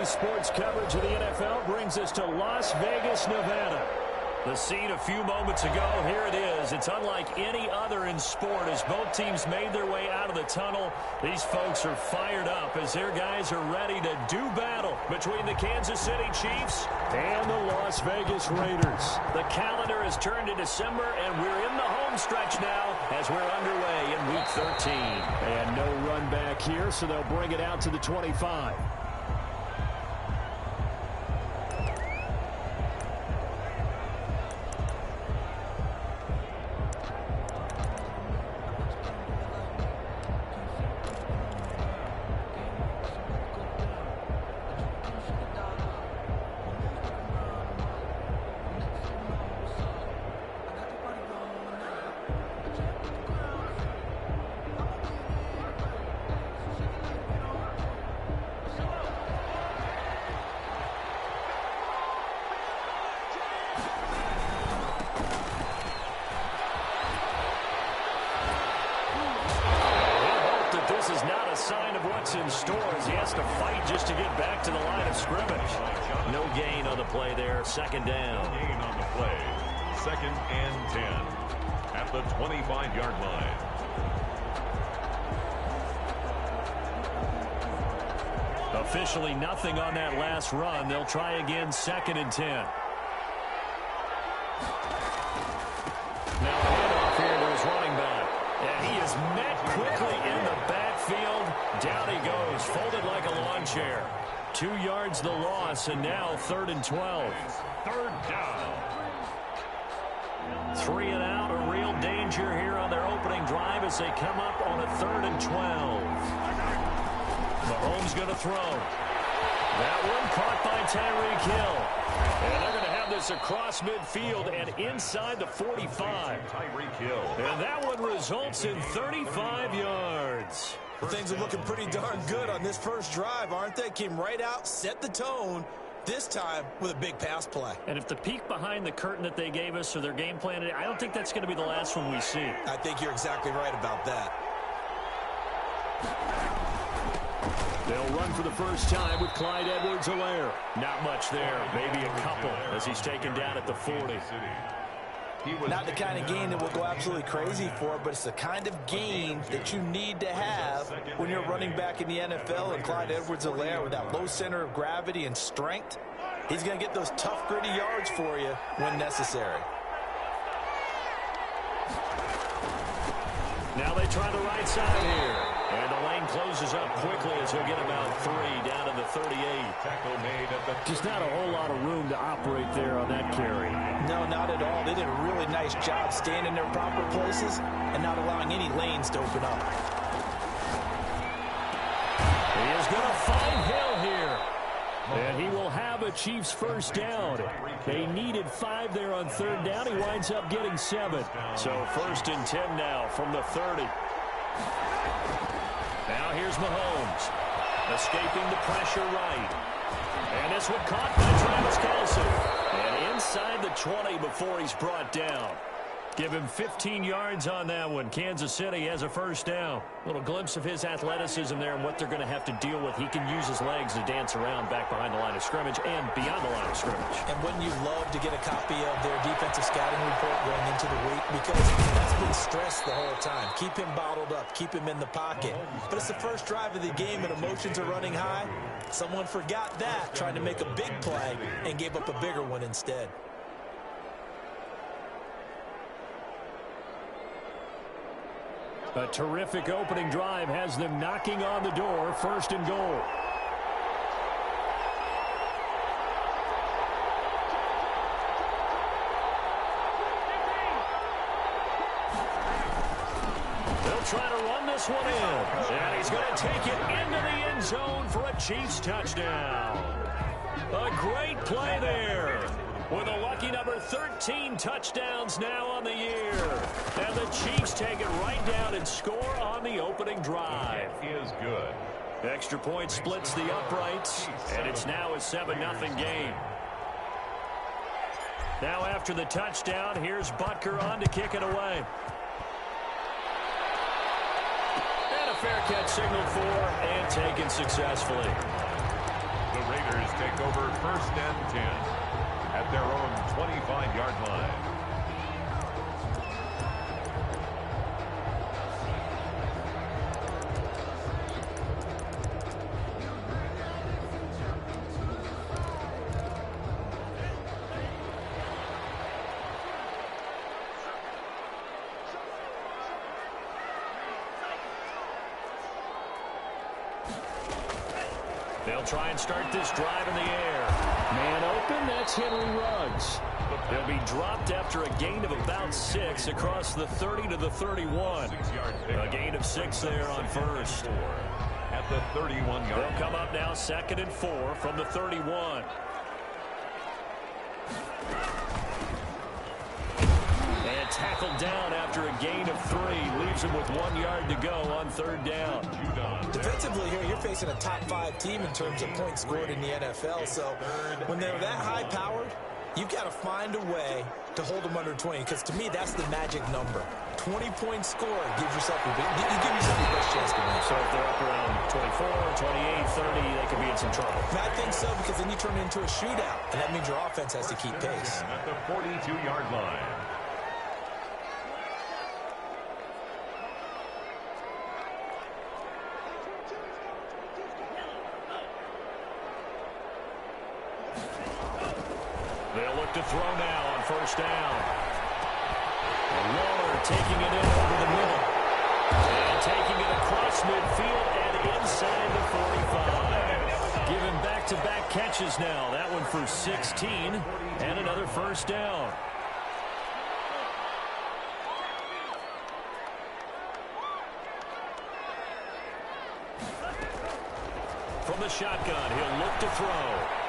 sports coverage of the NFL brings us to Las Vegas, Nevada. The scene a few moments ago, here it is. It's unlike any other in sport as both teams made their way out of the tunnel. These folks are fired up as their guys are ready to do battle between the Kansas City Chiefs and the Las Vegas Raiders. The calendar has turned to December, and we're in the home stretch now as we're underway in Week 13. And no run back here, so they'll bring it out to the 25. This is not a sign of what's in store as he has to fight just to get back to the line of scrimmage. No gain on the play there. Second down. No gain on the play. 2nd and 10 at the 25-yard line. Officially nothing on that last run. They'll try again 2nd and 10. Now a handoff here to his running back. And he is met quickly in the backfield. Down he goes, folded like a lawn chair. 2 yards the loss, and now 3rd and 12. 3rd down. 3 and out, a real danger here on their opening drive as they come up on a 3rd and 12. Mahomes going to throw. That one caught by Tyreek Hill. And they're going to have this across midfield and inside the 45. Tyreek Hill. And that one results in 35 yards. Things are looking pretty darn good on this first drive, aren't they? Came right out, set the tone, this time with a big pass play. And if the peek behind the curtain that they gave us or their game plan, I don't think that's going to be the last one we see. I think you're exactly right about that. They'll run for the first time with Clyde Edwards-Helaire. Not much there, maybe a couple as he's taken down at the 40. Not the kind of gain that we'll go absolutely crazy for, but it's the kind of gain that you need to have when you're running back in the NFL. And Clyde Edwards-Helaire, with that low center of gravity and strength, he's going to get those tough, gritty yards for you when necessary. Now they try the right side here. And the lane closes up quickly as he'll get about 3 down to the 38. Tackle made at the Just not a whole lot of room to operate there on that carry. No, not at all. They did a really nice job staying in their proper places and not allowing any lanes to open up. He is going to find Hill here. And he will have a Chiefs first down. They needed 5 there on 3rd down. He winds up getting 7. So 1st and 10 now from the 30. Now here's Mahomes. Escaping the pressure right. And this one caught by Travis Kelce. And inside the 20 before he's brought down. Give him 15 yards on that one. Kansas City has a first down. A little glimpse of his athleticism there and what they're going to have to deal with. He can use his legs to dance around back behind the line of scrimmage and beyond the line of scrimmage. And wouldn't you love to get a copy of their defensive scouting report going into the week? Because that's been stressed the whole time. Keep him bottled up. Keep him in the pocket. But it's the first drive of the game and emotions are running high. Someone forgot that, trying to make a big play and gave up a bigger one instead. A terrific opening drive has them knocking on the door. 1st and goal. They'll try to run this one in. And he's going to take it into the end zone for a Chiefs touchdown. A great play there. With a lucky number 13 touchdowns now on the year. And the Chiefs take it right down and score on the opening drive. It is good. Extra point splits the uprights, and it's now a 7-0 game. Now after the touchdown, here's Butker on to kick it away. And a fair catch signaled for and taken successfully. The Raiders another 1st and 10 at their own 25-yard line. They'll try and start this drive in the air. Man open, that's Henry Ruggs. They'll be dropped after a gain of about 6 across the 30 to the 31. A gain of 6 there on first. At the 31-yard. They'll come up now 2nd and 4 from the 31. And tackled down after a gain of 3. Leaves him with 1 yard to go on 3rd down. Defensively here, you're facing a top 5 team in terms of points scored in the NFL. So when they're that high-powered, you've got to find a way to hold them under 20. Because to me, that's the magic number. 20 points scored gives yourself your best chance to win. So if they're up around 24, 28, 30, they could be in some trouble. And I think so, because then you turn it into a shootout. And that means your offense has to keep pace. At the 42-yard line. They'll look to throw now on 1st down. And Waller taking it in over the middle. And taking it across midfield and inside the 45. Giving back-to-back catches now. That one for 16 and another 1st down. From the shotgun, he'll look to throw.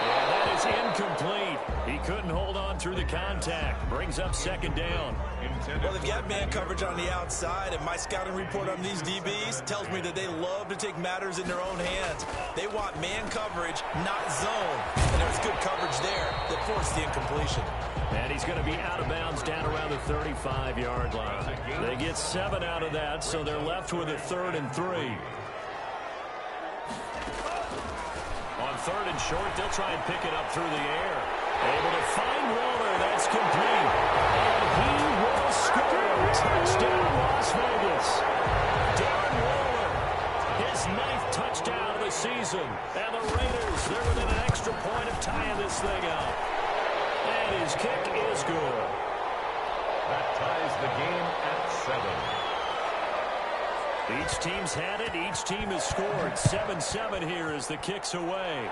And that is incomplete. He couldn't hold on through the contact. Brings up 2nd down. Well, they've got man coverage on the outside, and my scouting report on these DBs tells me that they love to take matters in their own hands. They want man coverage, not zone. And there's good coverage there that forced the incompletion. And he's going to be out of bounds down around the 35-yard line. They get 7 out of that, so they're left with a 3rd and 3. On 3rd and short, they'll try and pick it up through the air. Able to find Waller. That's complete. And he will score. Touchdown, Las Vegas. Darren Waller, his 9th touchdown of the season. And the Raiders, they're within an extra point of tying this thing up. And his kick is good. That ties the game at 7. Each team's had it. Each team has scored. 7-7 here as the kick's away.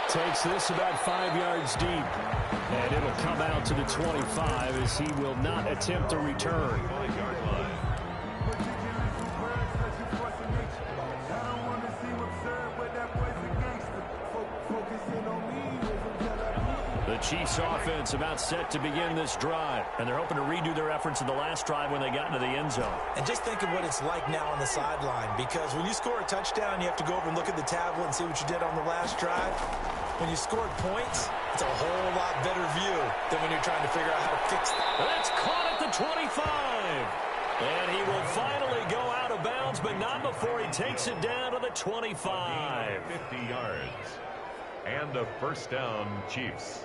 Takes this about 5 yards deep. And it'll come out to the 25 as he will not attempt a return. The Chiefs offense about set to begin this drive, and they're hoping to redo their efforts in the last drive when they got into the end zone. And just think of what it's like now on the sideline, because when you score a touchdown, you have to go over and look at the tablet and see what you did on the last drive. When you scored points, it's a whole lot better view than when you're trying to figure out how to fix it. That's caught at the 25. And he will finally go out of bounds, but not before he takes it down to the 25. 50 yards. And a 1st down, Chiefs.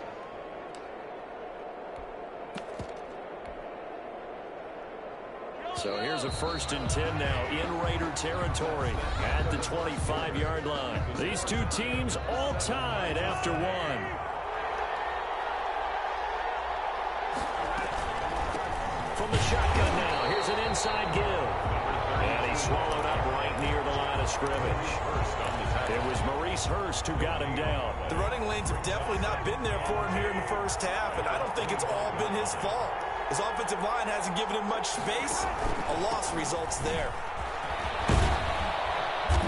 So here's a 1st and 10 now in Raider territory at the 25-yard line. These two teams all tied after 1. From the shotgun now, here's an inside give. And he's swallowed up right near the line of scrimmage. It was Maurice Hurst who got him down. The running lanes have definitely not been there for him here in the 1st half, and I don't think it's all been his fault. His offensive line hasn't given him much space. A loss results there.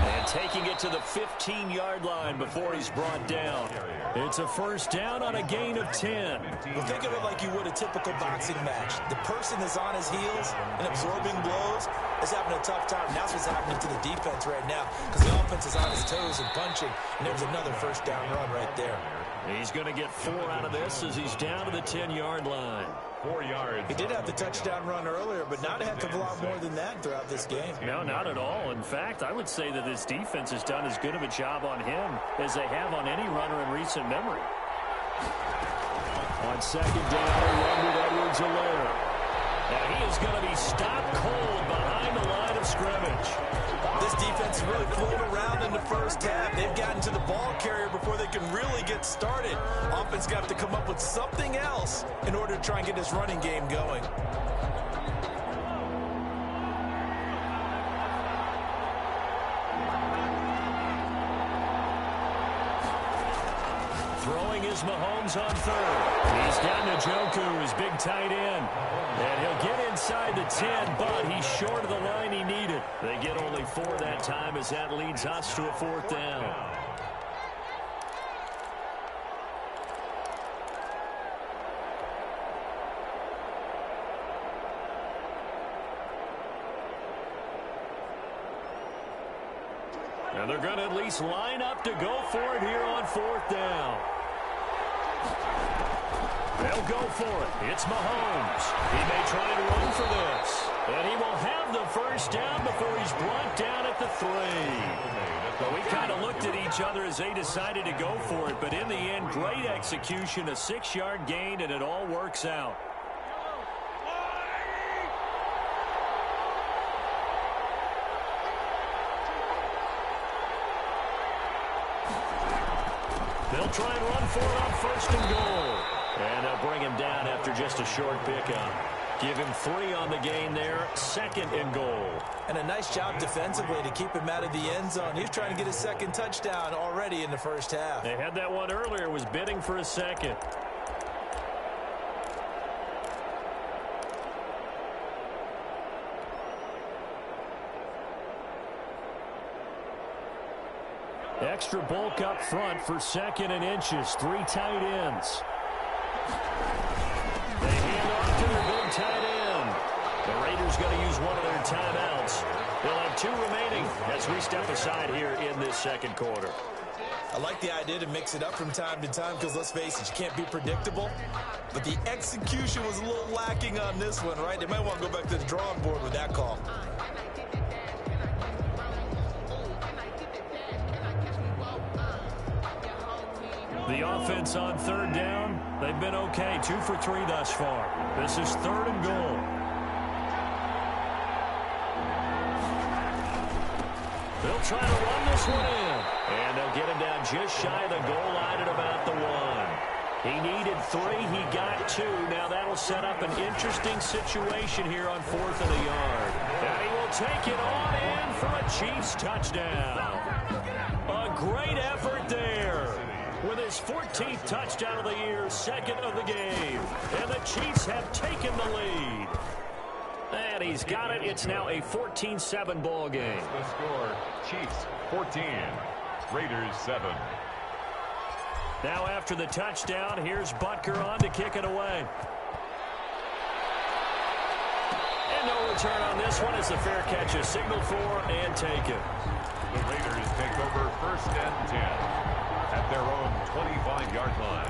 And taking it to the 15-yard line before he's brought down. It's a 1st down on a gain of 10. Well, think of it like you would a typical boxing match. The person is on his heels and absorbing blows is having a tough time. And that's what's happening to the defense right now, because the offense is on his toes and punching. And there's another 1st down run right there. He's going to get 4 out of this as he's down to the 10-yard line. 4 yards. He did have the touchdown run earlier, but not a heck of a lot more than that throughout this game. No, not at all. In fact, I would say that this defense has done as good of a job on him as they have on any runner in recent memory. On second down, a run with Edwards-Helaire. Now he is going to be stopped cold behind the line of scrimmage. This defense really floated around in the first half. They've gotten to the ball carrier before they can really get started. Offense got to come up with something else in order to try and get this running game going. Throwing is Mahomes on third. He's got Njoku, his big tight end. And he'll get inside the 10, but he's short of the line he needed. They get only 4 that time as that leads us to a 4th down. And they're going to at least line up to go for it here on 4th down. They'll go for it. It's Mahomes. He may try to run for this. And he will have the first down before he's brought down at the 3. But we kind of looked at each other as they decided to go for it. But in the end, great execution, a 6-yard gain, and it all works out. They'll try and run for it on 1st and goal. And they'll bring him down after just a short pickup. Give him 3 on the gain there, 2nd and goal. And a nice job defensively to keep him out of the end zone. He was trying to get his 2nd touchdown already in the first half. They had that one earlier, was bidding for a 2nd. Extra bulk up front for 2nd and inches. 3 tight ends. They hand off to their big tight end. The Raiders going to use one of their timeouts. They'll have 2 remaining as we step aside here in this 2nd quarter. I like the idea to mix it up from time to time because, let's face it, you can't be predictable. But the execution was a little lacking on this one, right? They might want to go back to the drawing board with that call. The offense on 3rd down, they've been okay. 2 for 3 thus far. This is 3rd and goal. They'll try to run this one in. And they'll get him down just shy of the goal line at about the 1. He needed 3. He got 2. Now that'll set up an interesting situation here on 4th and a yard. And he will take it on in for a Chiefs touchdown. A great effort there. With his 14th touchdown of the year, 2nd of the game. And the Chiefs have taken the lead. And he's got it. It's now a 14-7 ball game. The score, Chiefs 14, Raiders 7. Now after the touchdown, here's Butker on to kick it away. And no return on this one as the fair catch is signaled for and taken. The Raiders take over 1st and 10. At their own 25-yard line.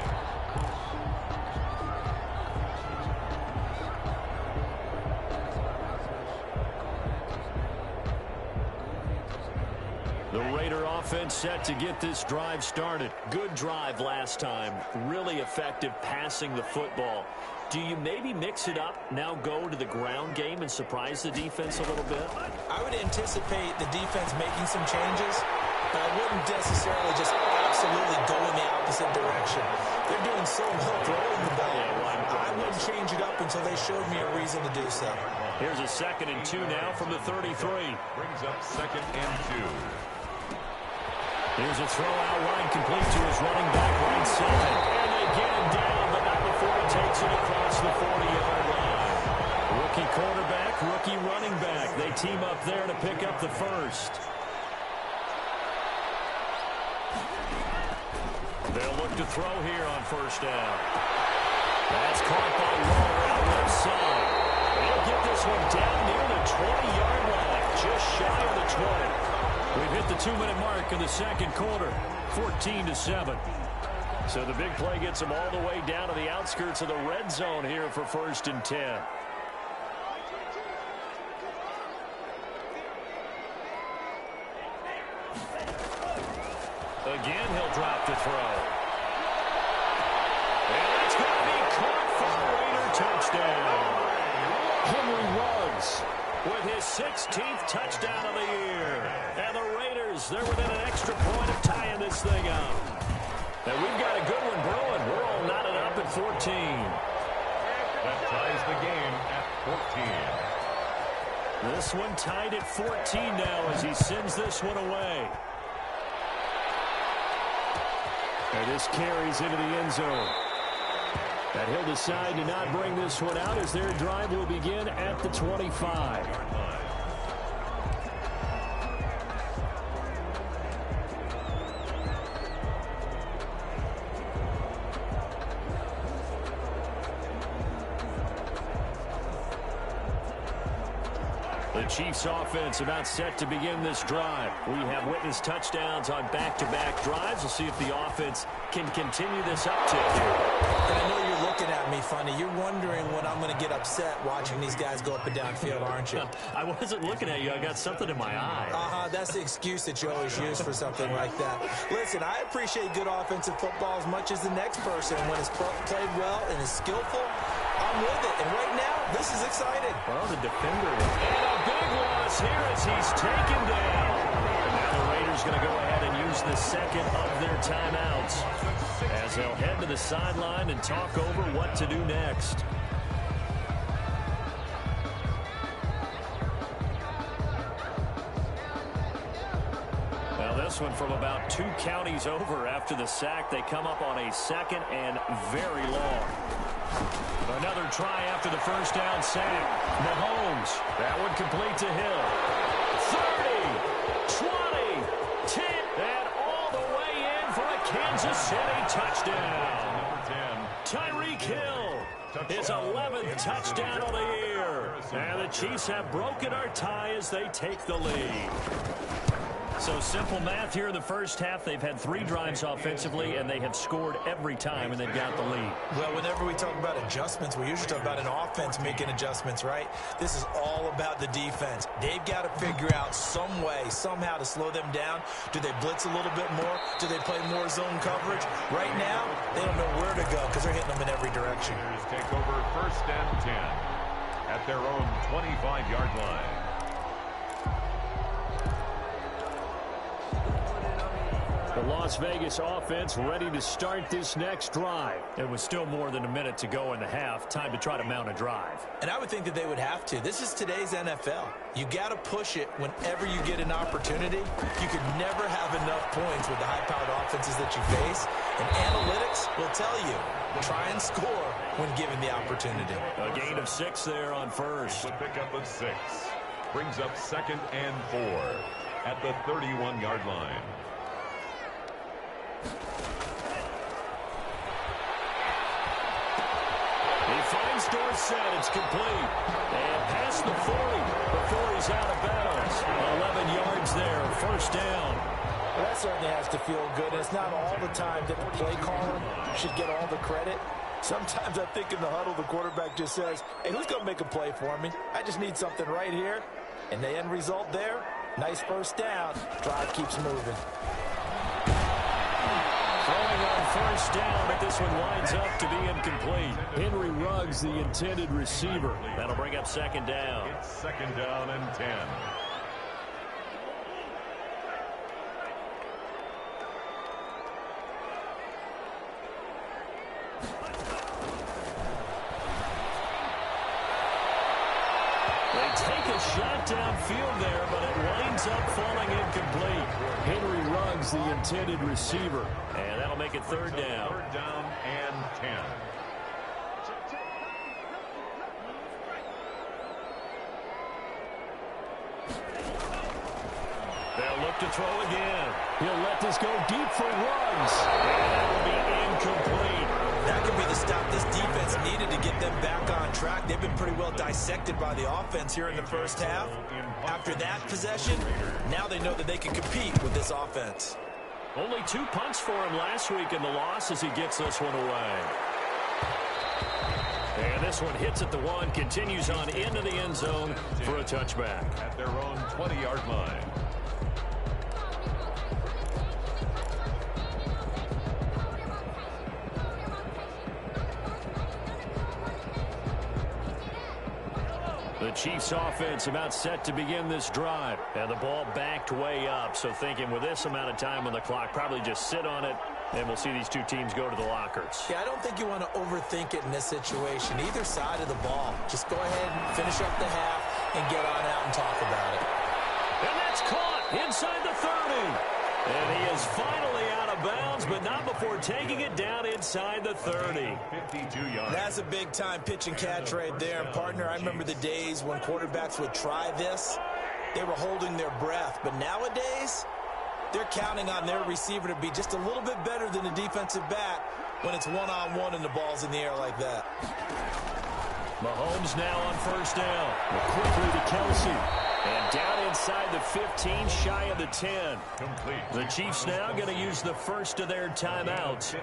The Raider offense set to get this drive started. Good drive last time. Really effective passing the football. Do you maybe mix it up, now go to the ground game and surprise the defense a little bit? I would anticipate the defense making some changes, but I wouldn't necessarily just absolutely go in the opposite direction. They're doing so well throwing the ball. I wouldn't change it up until they showed me a reason to do so. Here's a 2nd and 2 now from the 33. Brings up 2nd and 2. Here's a throw out wide complete to his running back right side. And they get him down, but not before he takes it across the 40-yard line. Rookie quarterback, rookie running back. They team up there to pick up the 1st. They'll look to throw here on 1st down. That's caught by Waller out left side. They'll get this one down near the 20-yard line, just shy of the 20. We've hit the 2-minute mark in the 2nd quarter, 14-7. So the big play gets them all the way down to the outskirts of the red zone here for 1st and 10. Again, he'll drop the throw. And it's going to be caught for a Raider touchdown. Henry Ruggs with his 16th touchdown of the year. And the Raiders, they're within an extra point of tying this thing up. And we've got a good one brewing. We're all knotted up at 14. That ties the game at 14. This one tied at 14 now as he sends this one away. And this carries into the end zone. And he'll decide to not bring this one out as their drive will begin at the 25. The Chiefs offense about set to begin this drive. We have witnessed touchdowns on back-to-back drives. We'll see if the offense can continue this uptick here. And I know you're looking at me funny. You're wondering when I'm going to get upset watching these guys go up and down field, aren't you? I wasn't looking at you. I got something in my eye. That's the excuse that you always use for something like that. Listen, I appreciate good offensive football as much as the next person. When it's played well and is skillful, I'm with it. And right now, this is exciting. Well, the defender. And a big loss here as he's taken down. And now the Raiders going to go ahead and use the second of their timeouts as they'll head to the sideline and talk over what to do next. Now this one from about 2 counties over after the sack. They come up on a second and very long. Another try after the first down sack. Mahomes. That one complete to Hill. 30, 20, 10, and all the way in for a Kansas City touchdown. Tyreek Hill, his 11th touchdown of the year. And the Chiefs have broken our tie as they take the lead. So simple math here in the first half. They've had 3 drives offensively, and they have scored every time, and they've got the lead. Well, whenever we talk about adjustments, we usually talk about an offense making adjustments, right? This is all about the defense. They've got to figure out some way, somehow to slow them down. Do they blitz a little bit more? Do they play more zone coverage? Right now, they don't know where to go because they're hitting them in every direction. Take over 1st and 10 at their own 25-yard line. The Las Vegas offense ready to start this next drive. It was still more than a minute to go in the half. Time to try to mount a drive. And I would think that they would have to. This is today's NFL. You got to push it whenever you get an opportunity. You could never have enough points with the high-powered offenses that you face. And analytics will tell you, try and score when given the opportunity. A gain of 6 there on first. The pickup of 6 brings up 2nd and 4 at the 31-yard line. He finds Dorsett. It's complete. And past the 40 before he's out of bounds. 11 yards there. 1st down. Well, that certainly has to feel good. And it's not all the time that the play caller should get all the credit. Sometimes I think in the huddle, the quarterback just says, hey, who's going to make a play for me? I just need something right here. And the end result there, nice 1st down. Drive keeps moving. Throwing on 1st down, but this one winds up to be incomplete. Henry Ruggs, the intended receiver. That'll bring up 2nd down. It's 2nd down and 10. They take a shot downfield there, but it winds up falling incomplete. Henry Ruggs, the intended receiver. And that'll make it 3rd down. 3rd down and 10. They'll look to throw again. He'll let this go deep for Ruggs. And that will be incomplete. That could be the stop this defense needed to get them back on track. They've been pretty well dissected by the offense here in the first half. After that possession, now they know that they can compete with this offense. Only 2 punts for him last week in the loss as he gets this one away. And this one hits at the 1, continues on into the end zone for a touchback. At their own 20-yard line. The Chiefs offense about set to begin this drive. And the ball backed way up. So thinking with this amount of time on the clock, probably just sit on it, and we'll see these two teams go to the lockers. Yeah, I don't think you want to overthink it in this situation. Either side of the ball. Just go ahead and finish up the half and get on out and talk about it. And that's caught inside the 30. And he is finally out of bounds, but not before taking it down inside the 30. 52 yards. That's a big-time pitch and catch right there. And, partner, I remember the days when quarterbacks would try this. They were holding their breath. But nowadays, they're counting on their receiver to be just a little bit better than the defensive back when it's one-on-one and the ball's in the air like that. Mahomes now on first down. Quickly to Kelsey. And down inside the 15, shy of the 10. Complete. The Chiefs now going to use the first of their timeouts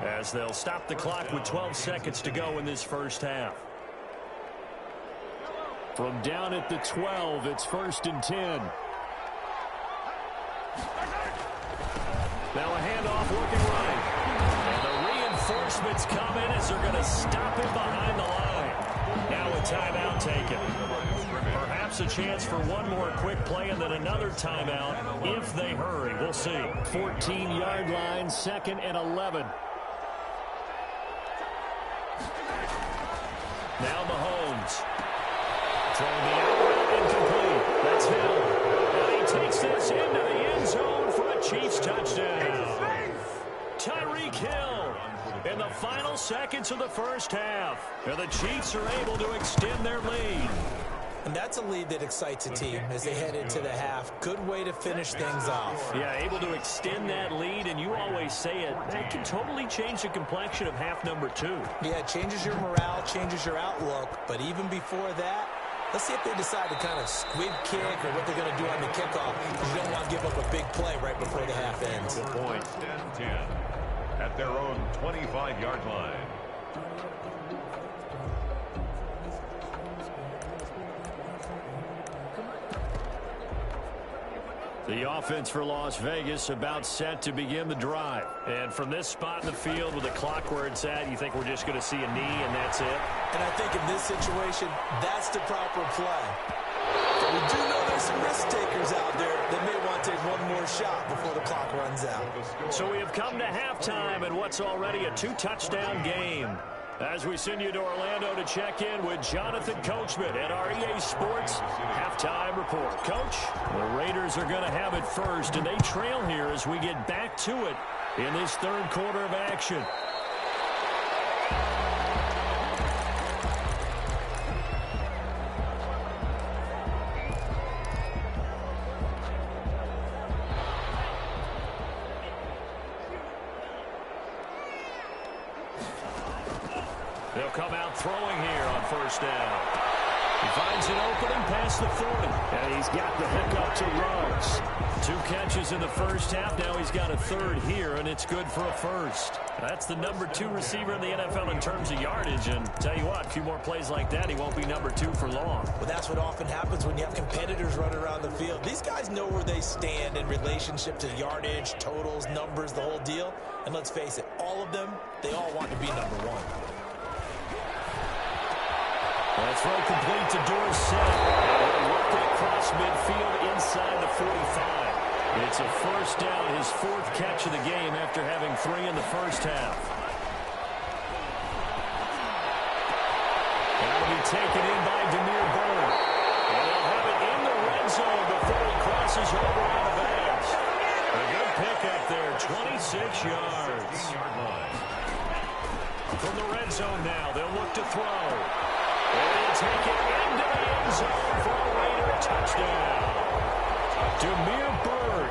as they'll stop the clock with 12 seconds to go in this first half. From down at the 12, it's 1st and 10. Now a handoff looking right. And the reinforcements come in as they're going to stop him behind the line. Now a timeout taken. Perhaps a chance for one more quick play and then another timeout if they hurry. We'll see. 14-yard line, 2nd and 11. Now Mahomes. Throwing the out route incomplete. That's him. And he takes this into the end zone for a Chiefs touchdown. Tyreek Hill in the final seconds of the first half. And the Chiefs are able to extend their lead. And that's a lead that excites a team as they head into the half. Good way to finish things off. Yeah, able to extend that lead, and you always say it, that can totally change the complexion of half number 2. Yeah, it changes your morale, changes your outlook. But even before that, let's see if they decide to kind of squib kick or what they're going to do on the kickoff. You don't want to give up a big play right before the half ends. Good point. 10 at their own 25-yard line. The offense for Las Vegas about set to begin the drive. And from this spot in the field with the clock where it's at, you think we're just going to see a knee and that's it? And I think in this situation, that's the proper play. But we do know there's some risk takers out there that may want to take one more shot before the clock runs out. So we have come to halftime in what's already a 2-touchdown game. As we send you to Orlando to check in with Jonathan Coachman at our EA Sports Halftime Report. Coach, the Raiders are going to have it first, and they trail here as we get back to it in this third quarter of action. They'll come out throwing here on first down. He finds an opening past the 40. And he's got the hookup to Ruggs. 2 catches in the first half. Now he's got a third here, and it's good for a first. That's the number 2 receiver in the NFL in terms of yardage. And tell you what, a few more plays like that, he won't be number 2 for long. Well, that's what often happens when you have competitors running around the field. These guys know where they stand in relationship to yardage, totals, numbers, the whole deal. And let's face it, all of them, they all want to be number 1. Well, throw complete to Dorsett. They'll work it across midfield inside the 45. It's a first down, his 4th catch of the game after having 3 in the first half. That'll be taken in by Demir Byrd. And they'll have it in the red zone before he crosses over out of bounds. A good pickup there, 26 yards. From the red zone now, they'll look to throw. And they take it into the end zone for a Raider touchdown. Demir Byrd,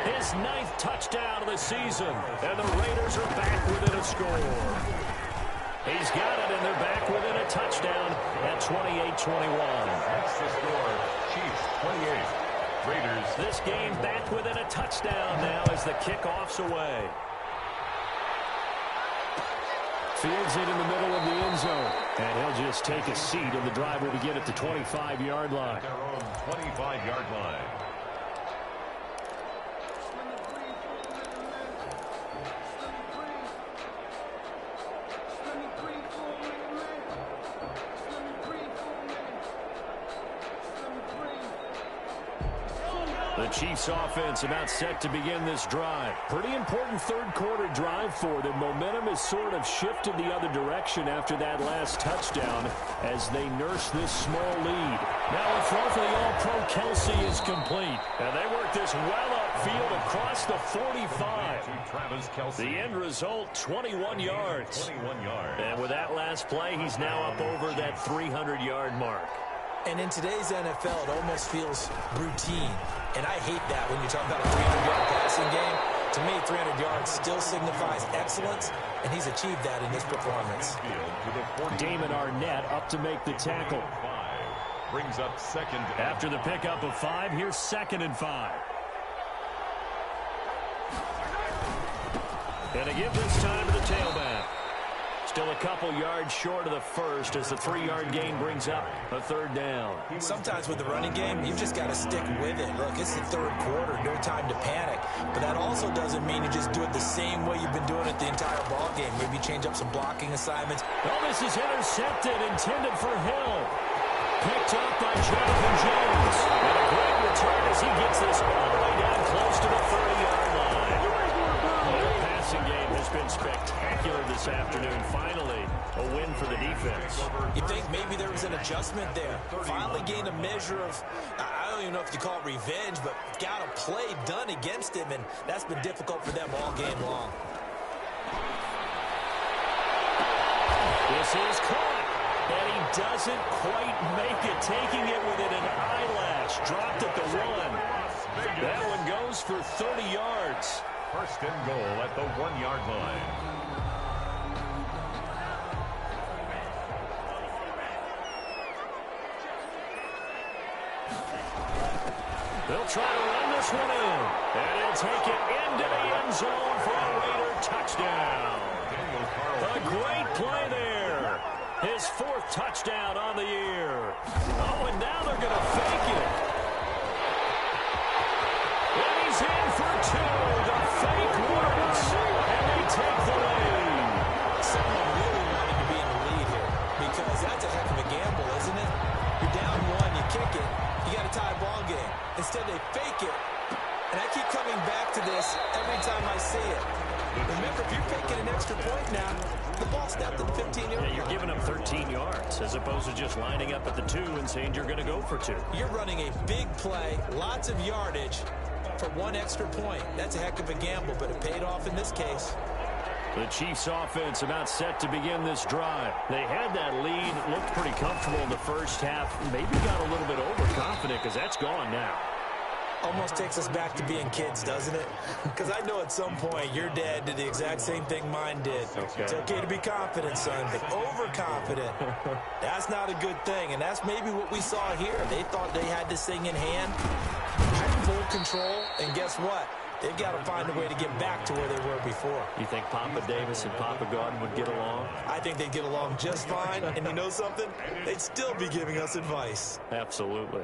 his 9th touchdown of the season. And the Raiders are back within a score. He's got it, and they're back within a touchdown at 28-21. That's the score. Chiefs 28, Raiders. This game back within a touchdown now as the kickoff's away. Fields it in the middle of the end zone. And he'll just take a seat, and the drive will begin at the 25-yard line. Their own 25-yard line. The Chiefs offense about set to begin this drive. Pretty important third-quarter drive for them. Momentum has sort of shifted the other direction after that last touchdown as they nurse this small lead. Now a throw for the All-Pro Kelsey is complete. And they work this well upfield across the 45. Travis Kelsey. The end result, 21 yards. 21 yards. And with that last play, he's now up over that 300-yard mark. And in today's NFL, it almost feels routine. And I hate that when you talk about a 300-yard passing game. To me, 300 yards still signifies excellence, and he's achieved that in this performance. Damon Arnett up to make the tackle. Brings up second. After the pickup of 5, here's 2nd and 5. And a give this time to the tailback. Still a couple yards short of the first as the 3-yard gain brings up a 3rd down. Sometimes with the running game, you've just got to stick with it. Look, it's the 3rd quarter, no time to panic. But that also doesn't mean you just do it the same way you've been doing it the entire ball game. Maybe change up some blocking assignments. Oh, this is intercepted, intended for Hill. Picked up by Jonathan Jones. And a great return as he gets this all the way down close to the 30-yard line. The passing game has been spectacular this afternoon. Finally, a win for the defense. You think maybe there was an adjustment there. Finally gained a measure of, I don't even know if you call it revenge, but got a play done against him, and that's been difficult for them all game long. This is caught, and he doesn't quite make it, taking it within an eyelash. Dropped at the 1. That one goes for 30 yards. First and goal at the 1-yard line. They'll try to run this one in. And he'll take it into the end zone for a Raider touchdown. A great play there. His 4th touchdown on the year. Oh, and now they're going to fake it. And he's in for 2. The fake works. And they take the lead. Someone really wanting to be in the lead here because that's a heck of a gamble, isn't it? You're down 1, you kick it, you got a tie ball game. Instead, they fake it. And I keep coming back to this every time I see it. Remember, if you're taking an extra point now, the ball snapped at the 15-yard line. You're giving them 13 yards as opposed to just lining up at the 2 and saying you're going to go for 2. You're running a big play, lots of yardage for 1 extra point. That's a heck of a gamble, but it paid off in this case. The Chiefs offense about set to begin this drive. They had that lead, looked pretty comfortable in the first half, maybe got a little bit overconfident because that's gone now. Almost takes us back to being kids, doesn't it? Because I know at some point your dad did the exact same thing mine did. Okay. It's okay to be confident, son, but overconfident, that's not a good thing. And that's maybe what we saw here. They thought they had this thing in hand, had full control, and guess what? They've got to find a way to get back to where they were before. You think Papa Davis and Papa Gordon would get along? I think they'd get along just fine. And you know something? They'd still be giving us advice. Absolutely.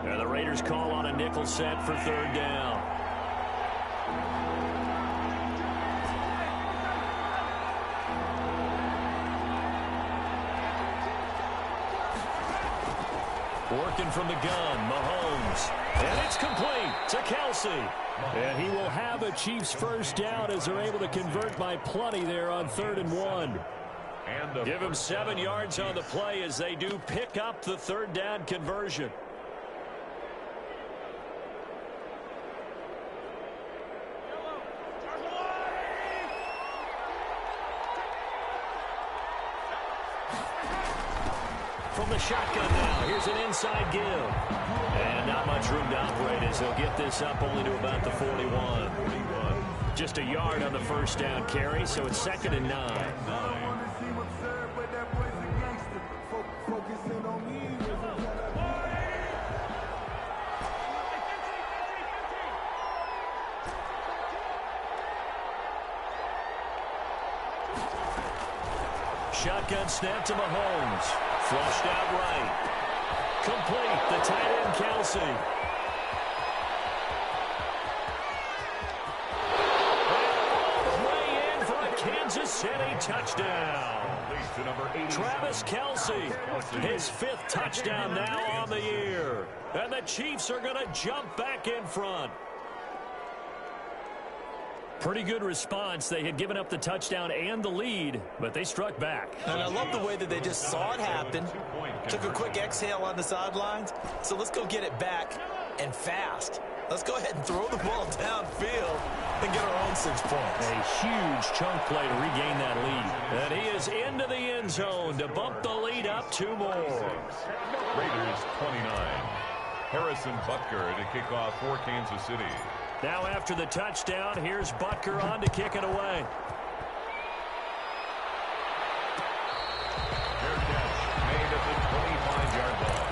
And the Raiders call on a nickel set for 3rd down. Working from the gun, Mahomes. And it's complete to Kelsey. And he will have a Chiefs 1st down as they're able to convert by plenty there on 3rd and 1. Give him 7 yards on the play as they do pick up the 3rd down conversion. From the shotgun now, here's an inside give. And not much room to operate as they'll get this up only to about the 41. Just a yard on the first down carry, so it's 2nd and 9. Shotgun snap to Mahomes. Flushed out right. Complete. The tight end, Kelsey. All the way in for a Kansas City touchdown. Travis Kelsey, his 5th touchdown now on the year. And the Chiefs are going to jump back in front. Pretty good response. They had given up the touchdown and the lead, but they struck back. And I love the way that they just saw it happen, took a quick exhale on the sidelines. So let's go get it back, and fast. Let's go ahead and throw the ball downfield and get our own 6 points. A huge chunk play to regain that lead. And he is into the end zone to bump the lead up 2 more. Raiders 29. Harrison Butker to kick off for Kansas City. Now after the touchdown, here's Butker on to kick it away. Fair catch made at the 25-yard line.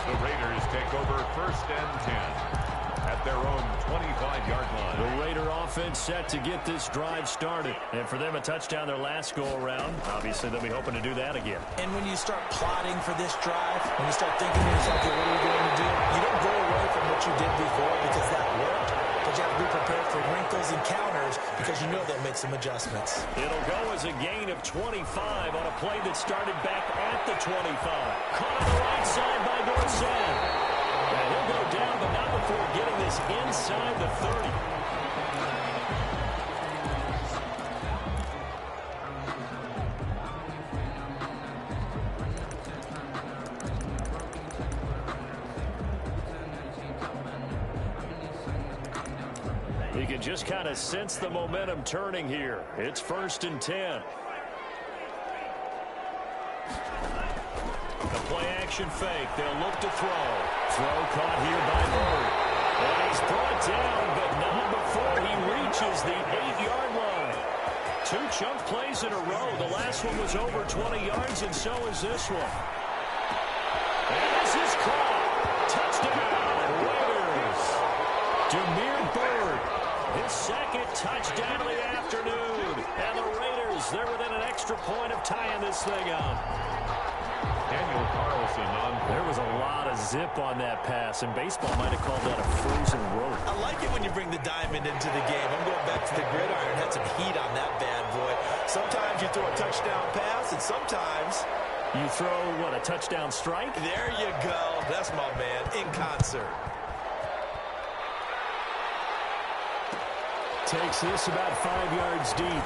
The Raiders take over 1st and 10 at their own 25-yard line. The Raider offense set to get this drive started. And for them, a touchdown their last go-around. Obviously, they'll be hoping to do that again. And when you start plotting for this drive, when you start thinking to yourself, okay, what are we going to do? You don't go away from what you did before because that worked. But you have to be prepared for wrinkles and counters because you know they'll make some adjustments. It'll go as a gain of 25 on a play that started back at the 25. Caught on the right side by Dorsett. And he'll go down, but not before getting this inside the 30. You can just kind of sense the momentum turning here. It's 1st and 10. The play-action fake. They'll look to throw. Throw caught here by Bird. And he's brought down, but not before he reaches the 8-yard line. 2 chunk plays in a row. The last one was over 20 yards, and so is this one. And this is caught. Touchdown, Raiders. Jameer Bird. His 2nd touchdown of the afternoon. And the Raiders, they're within an extra point of tying this thing up. Daniel Carlson on. There was a lot of zip on that pass, and baseball might have called that a frozen rope. I like it when you bring the diamond into the game. I'm going back to the gridiron. Had some heat on that bad boy. Sometimes you throw a touchdown pass, and sometimes you throw, what, a touchdown strike? There you go. That's my man, in concert. Takes this about 5 yards deep.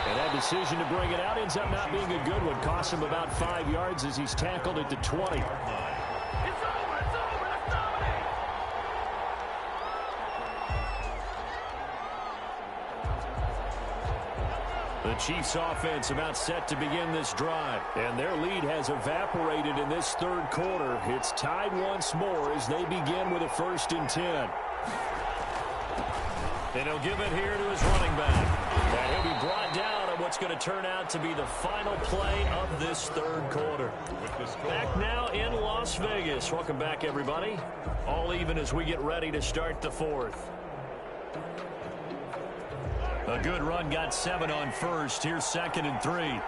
And that decision to bring it out ends up not being a good one. Costs him about 5 yards as he's tackled at the 20. The Chiefs offense about set to begin this drive. And their lead has evaporated in this 3rd quarter. It's tied once more as they begin with a 1st and 10. And he'll give it here to his running back. And he'll be brought down on what's going to turn out to be the final play of this 3rd quarter. Back now in Las Vegas. Welcome back, everybody. All even as we get ready to start the 4th. A good run, got 7 on first. Here's 2nd and 3.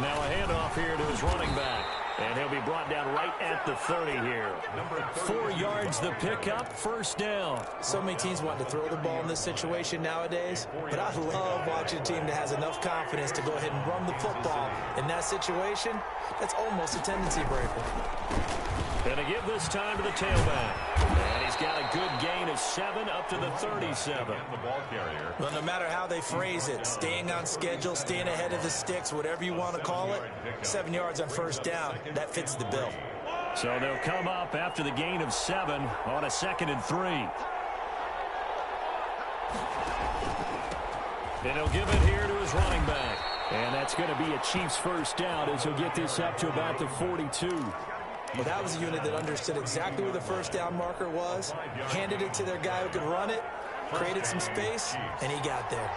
Now a handoff here to his running back. And he'll be brought down right at the 30 here. 4 yards the pickup, 1st down. So many teams want to throw the ball in this situation nowadays, but I love watching a team that has enough confidence to go ahead and run the football. In that situation, that's almost a tendency breaker. And to give this time to the tailback. And he's got a good gain of 7 up to the 37. The ball carrier. Well, no matter how they phrase it, staying on schedule, staying ahead of the sticks, whatever you want to call it, 7 yards on 1st down, that fits the bill. So they'll come up after the gain of 7 on a 2nd and 3. And he'll give it here to his running back. And that's going to be a Chiefs 1st down as he'll get this up to about the 42. Well, that was a unit that understood exactly where the first down marker was, handed it to their guy who could run it, created some space, and he got there.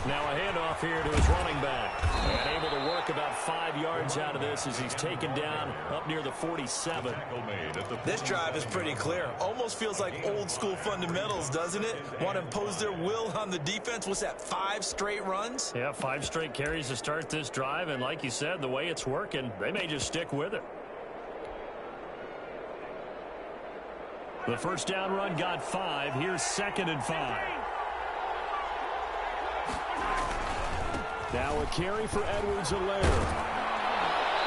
Now a handoff here to his running back. And able to work about 5 yards out of this as he's taken down up near the 47. This drive is pretty clear. Almost feels like old school fundamentals, doesn't it? Want to impose their will on the defense. What's that, 5 straight runs? Yeah, 5 straight carries to start this drive. And like you said, the way it's working, they may just stick with it. The first down run got 5. Here's 2nd and 5. Now a carry for Edwards-Helaire.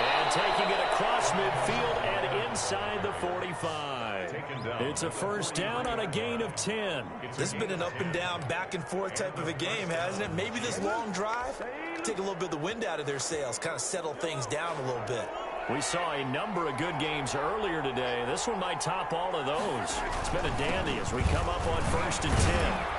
And taking it across midfield and inside the 45. It's a first down on a gain of 10. This has been an up and down, back and forth type of a game, hasn't it? Maybe this long drive take a little bit of the wind out of their sails, kind of settle things down a little bit. We saw a number of good games earlier today. This one might top all of those. It's been a dandy as we come up on 1st and 10.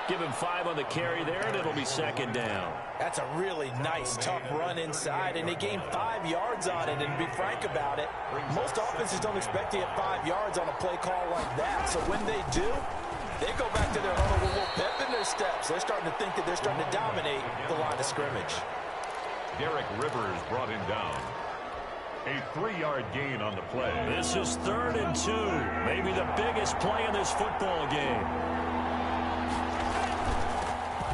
Give him 5 on the carry there, and it'll be 2nd down. That's a really nice, tough run inside, and they gained 5 yards on it. And to be frank about it, most offenses don't expect to get 5 yards on a play call like that. So when they do, they go back to their huddle with a little pep in their steps. They're starting to think that they're starting to dominate the line of scrimmage. Derek Rivers brought him down. A 3-yard gain on the play. This is 3rd and 2. Maybe the biggest play in this football game.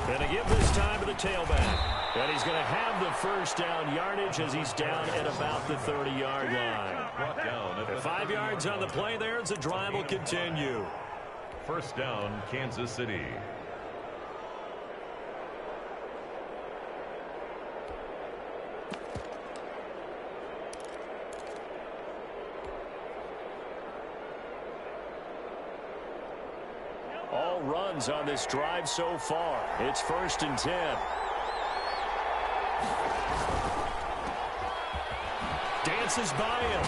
Going to give this time to the tailback. And he's going to have the first down yardage as he's down at about the 30-yard line. Brought down at 5 yards on the play there as the drive will continue. First down, Kansas City. All runs on this drive so far. It's 1st and 10. Dances by him.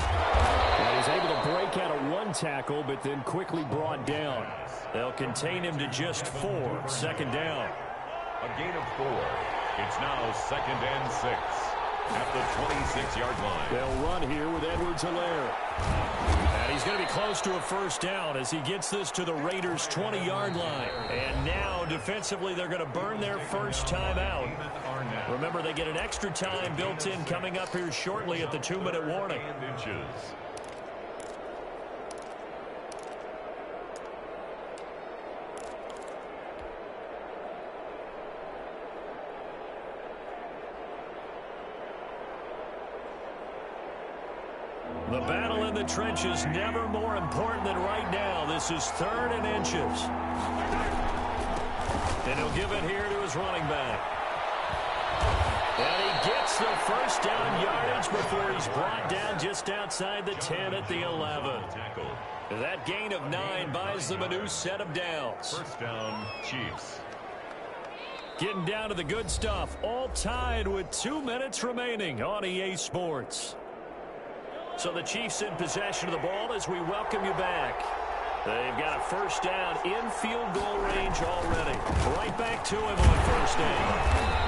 And he's able to break out of 1 tackle, but then quickly brought down. They'll contain him to just 4. 2nd down. A gain of 4. It's now 2nd and 6 at the 26-yard line. They'll run here with Edwards-Helaire. And he's going to be close to a first down as he gets this to the Raiders' 20-yard line. And now, defensively, they're going to burn their first time out. Remember, they get an extra time built in coming up here shortly at the 2-minute warning. The battle in the trenches never more important than right now. This is 3rd and inches. And he'll give it here to his running back. And he gets the first down yardage before he's brought down just outside the 10 at the 11. That gain of 9 buys them a new set of downs. First down, Chiefs. Getting down to the good stuff. All tied with 2 minutes remaining on EA Sports. So the Chiefs in possession of the ball as we welcome you back. They've got a first down in field goal range already. Right back to him on first down.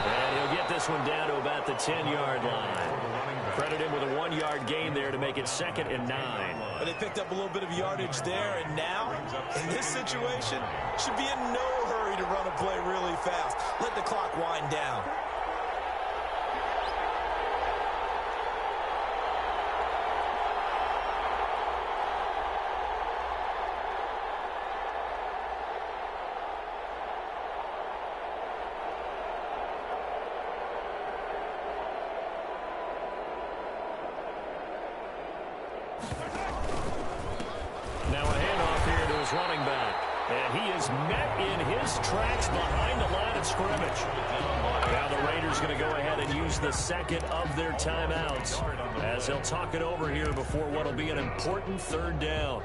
And he'll get this one down to about the 10-yard line. Credit him with a 1-yard gain there to make it 2nd and 9. But they picked up a little bit of yardage there, and now, in this situation, should be in no hurry to run a play really fast. Let the clock wind down. Now a handoff here to his running back. And he is met in his tracks behind the line of scrimmage. Now the Raiders going to go ahead and use the 2nd of their timeouts as they'll talk it over here before what will be an important 3rd down.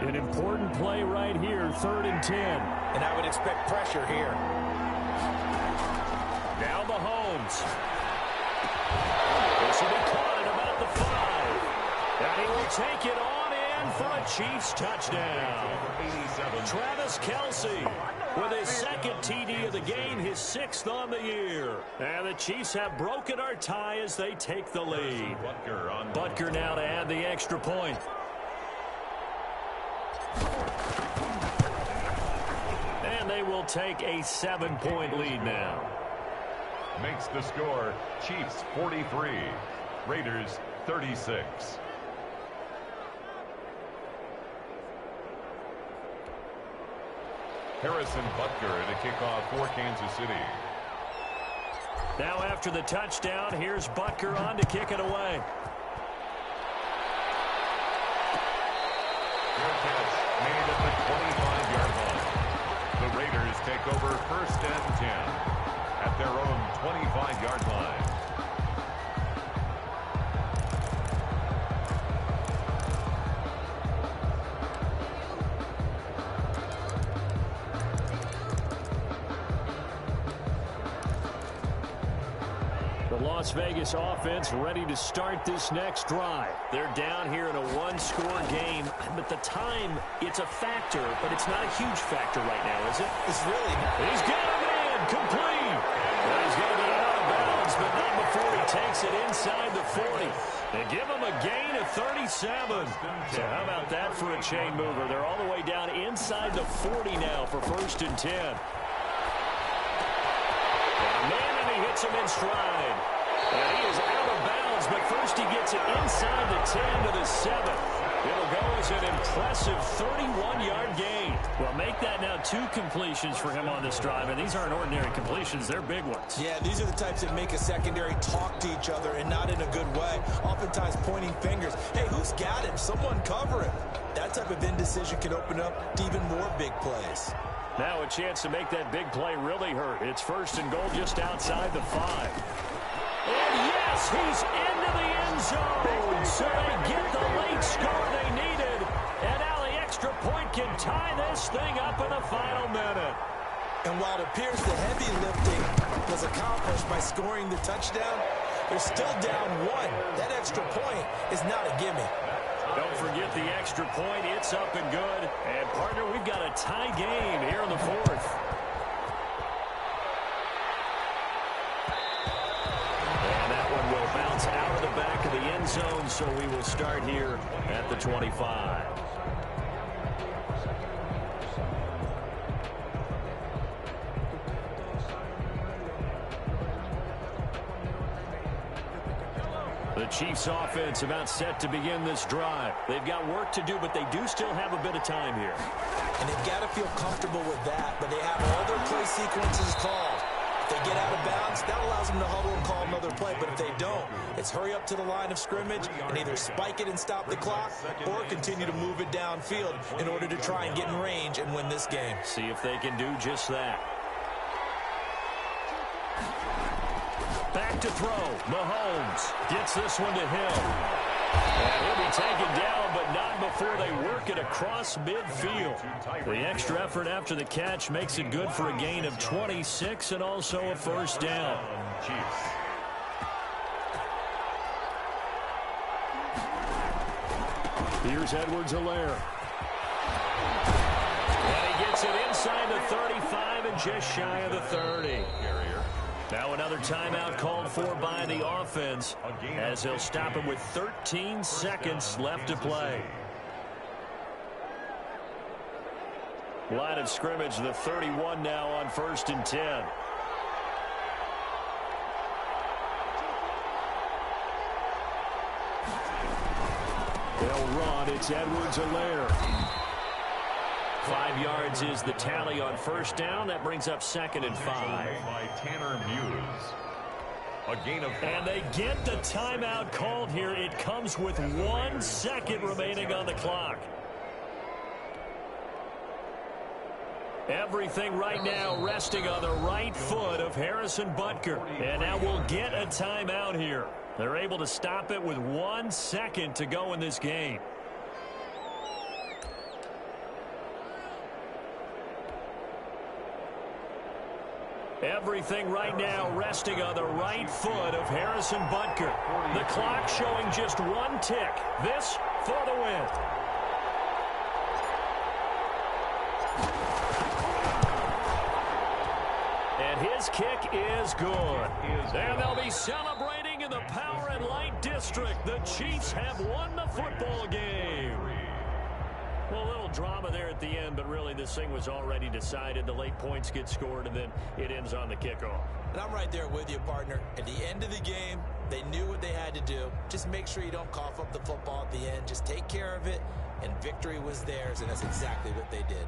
An important play right here, 3rd and 10. And I would expect pressure here. Now Mahomes. This will be caught at about the 5. And he will take it on in for a Chiefs touchdown. Travis Kelce with his second TD of the game, his 6th on the year. And the Chiefs have broken our tie as they take the lead. Butker now to add the extra point. And they will take a 7-point lead now. Makes the score Chiefs 43, Raiders 36. Harrison Butker to kick off for Kansas City. Now after the touchdown, here's Butker on to kick it away. Good catch made at the 25-yard line. The Raiders take over 1st and 10 at their own 25-yard line. The Las Vegas offense ready to start this next drive. They're down here in a one-score game, but the time, it's a factor, but it's not a huge factor right now, is it? It's really not. He's got him in, complete. Well, he's going to be out of bounds, but not before he takes it inside the 40. They give him a gain of 37. So how about that for a chain mover? They're all the way down inside the 40 now for 1st and 10. And he hits him in stride. And he is out of bounds, but first he gets it inside the 10 to the 7. It'll go as an impressive 31-yard gain. Well, make that now 2 completions for him on this drive, and these aren't ordinary completions. They're big ones. Yeah, these are the types that make a secondary talk to each other, and not in a good way. Oftentimes pointing fingers. Hey, who's got him? Someone cover him. That type of indecision can open up to even more big plays. Now a chance to make that big play really hurt. It's 1st and goal just outside the 5. And yes, he's into the end zone. So they get the late score they needed. And now the extra point can tie this thing up in the final minute. And while it appears the heavy lifting was accomplished by scoring the touchdown, they're still down 1. That extra point is not a gimme. Don't forget the extra point. It's up and good. And, partner, we've got a tie game here in the 4th. And that one will bounce out of the back of the end zone, so we will start here at the 25. The Chiefs offense about set to begin this drive. They've got work to do, but they do still have a bit of time here. And they've got to feel comfortable with that, but they have all their play sequences called. If they get out of bounds, that allows them to huddle and call another play, but if they don't, it's hurry up to the line of scrimmage and either spike it and stop the clock or continue to move it downfield in order to try and get in range and win this game. See if they can do just that. Back to throw. Mahomes gets this one to Hill. And he'll be taken down, but not before they work it across midfield. The extra effort after the catch makes it good for a gain of 26 and also a 1st down. Here's Edwards-Helaire. And he gets it inside the 35 and just shy of the 30. Now another timeout called for by the offense as he'll stop him with 13 seconds left to play. Line of scrimmage, the 31 now on 1st and 10. They'll run. It's Edwards-Helaire. 5 yards is the tally on 1st down. That brings up 2nd and 5. By Tanner Muse. A gain of 5. And they get the timeout called here. It comes with 1 second remaining on the clock. Everything right now resting on the right foot of Harrison Butker. And now we'll get a timeout here. They're able to stop it with 1 second to go in this game. Everything right now resting on the right foot of Harrison Butker. The clock showing just 1 tick. This for the win. his kick is good. And they'll be celebrating in the Power and Light District. The Chiefs have won the football game. Well, a little drama there at the end, but really this thing was already decided. The late points get scored, and then it ends on the kickoff. And I'm right there with you, partner. At the end of the game, they knew what they had to do. Just make sure you don't cough up the football at the end. Just take care of it, and victory was theirs, and that's exactly what they did.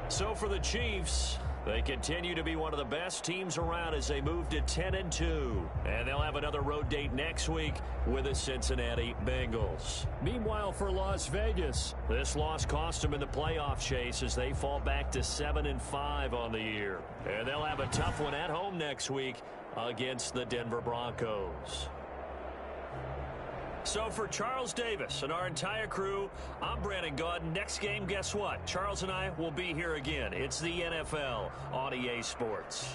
So for the Chiefs, they continue to be one of the best teams around as they move to 10-2. And they'll have another road date next week with the Cincinnati Bengals. Meanwhile, for Las Vegas, this loss cost them in the playoff chase as they fall back to 7-5 on the year. And they'll have a tough one at home next week against the Denver Broncos. So for Charles Davis and our entire crew, I'm Brandon Gaudin. Next game, guess what? Charles and I will be here again. It's the NFL on EA Sports.